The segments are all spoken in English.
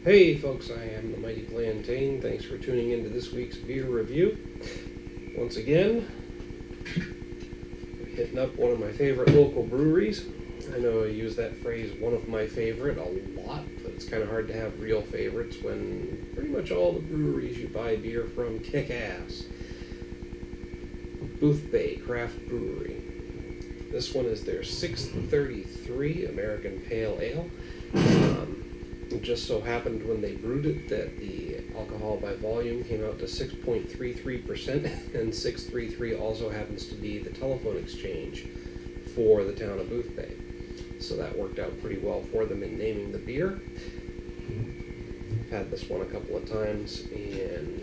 Hey folks, I am the Mighty Plantain. Thanks for tuning into this week's beer review. Once again, hitting up one of my favorite local breweries. I know I use that phrase, one of my favorite, a lot, but it's kind of hard to have real favorites when pretty much all the breweries you buy beer from kick ass. Boothbay Craft Brewery. This one is their 633 American Pale Ale. It just so happened when they brewed it that the alcohol by volume came out to 6.33%, and 633 also happens to be the telephone exchange for the town of Boothbay. So that worked out pretty well for them in naming the beer. I've had this one a couple of times, and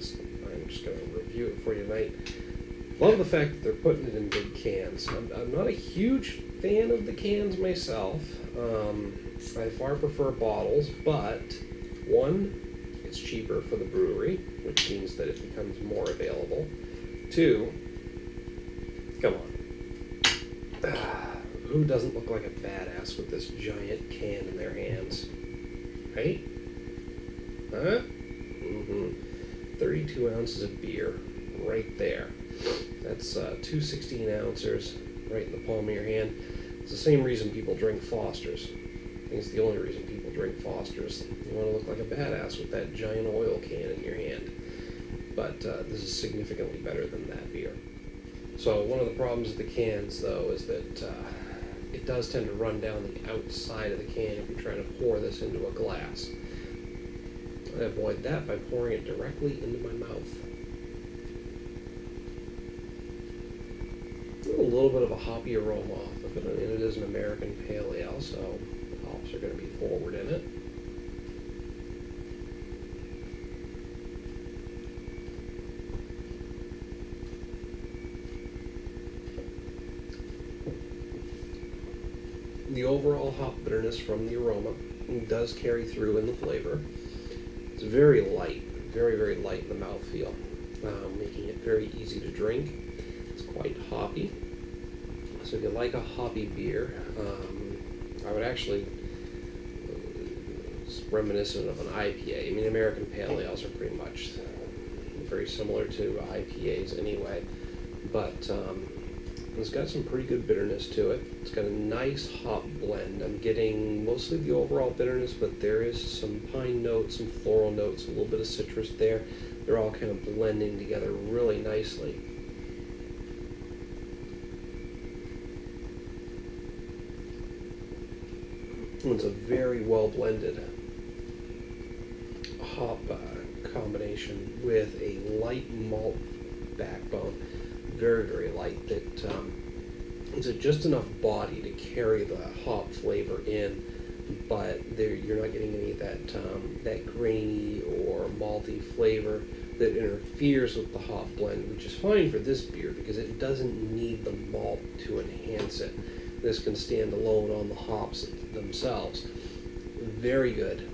I'm just going to review it for you tonight. Love the fact that they're putting it in big cans. I'm not a huge fan of the cans myself. I far prefer bottles, but one, it's cheaper for the brewery, which means that it becomes more available. Two, come on. Who doesn't look like a badass with this giant can in their hands? Right? Huh? 32 ounces of beer right there. That's 2 16-ounces right in the palm of your hand. It's the same reason people drink Foster's. I think it's the only reason people drink Foster's. You want to look like a badass with that giant oil can in your hand. But this is significantly better than that beer. So one of the problems with the cans, though, is that it does tend to run down the outside of the can if you're trying to pour this into a glass. I avoid that by pouring it directly into my mouth. A little bit of a hoppy aroma off of it. I mean, it is an American Pale Ale, so the hops are going to be forward in it. The overall hop bitterness from the aroma does carry through in the flavor. It's very light, very, very light in the mouthfeel, making it very easy to drink. It's quite hoppy. So if you like a hoppy beer, I would actually, it's reminiscent of an IPA. I mean, American Pale Ales are pretty much very similar to IPAs anyway, but it's got some pretty good bitterness to it. It's got a nice hop blend. I'm getting mostly the overall bitterness, but there is some pine notes, some floral notes, a little bit of citrus there. They're all kind of blending together really nicely. It's a very well blended hop combination with a light malt backbone. Very, very light. That it's just enough body to carry the hop flavor in, but you're not getting any of that grainy or malty flavor that interferes with the hop blend, which is fine for this beer because it doesn't need the malt to enhance it. This can stand alone on the hops themselves. Very good.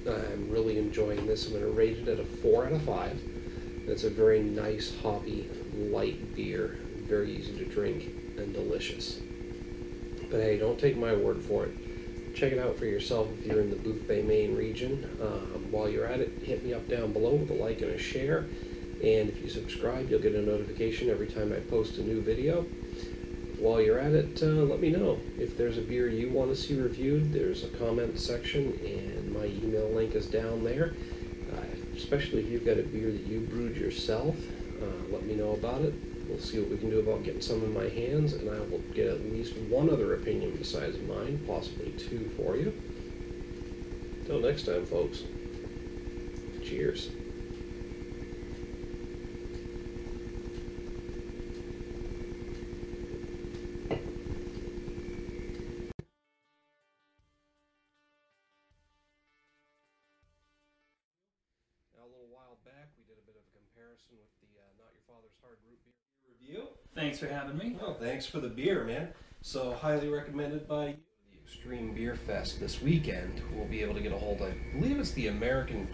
I'm really enjoying this. I'm going to rate it at a 4 out of 5. It's a very nice, hoppy, light beer. Very easy to drink and delicious. But hey, don't take my word for it. Check it out for yourself if you're in the Boothbay, Maine region. While you're at it, hit me up down below with a like and a share. And if you subscribe, you'll get a notification every time I post a new video. While you're at it, let me know. If there's a beer you want to see reviewed, there's a comment section, and my email link is down there. Especially if you've got a beer that you brewed yourself, let me know about it. We'll see what we can do about getting some in my hands, and I will get at least one other opinion besides mine, possibly 2 for you. Till next time, folks. Cheers. A little while back, we did a bit of a comparison with the Not Your Father's Hard Root Beer review. Thanks for having me. Well, thanks for the beer, man. So, highly recommended by you. The Extreme Beer Fest this weekend. We'll be able to get a hold of, I believe it's the American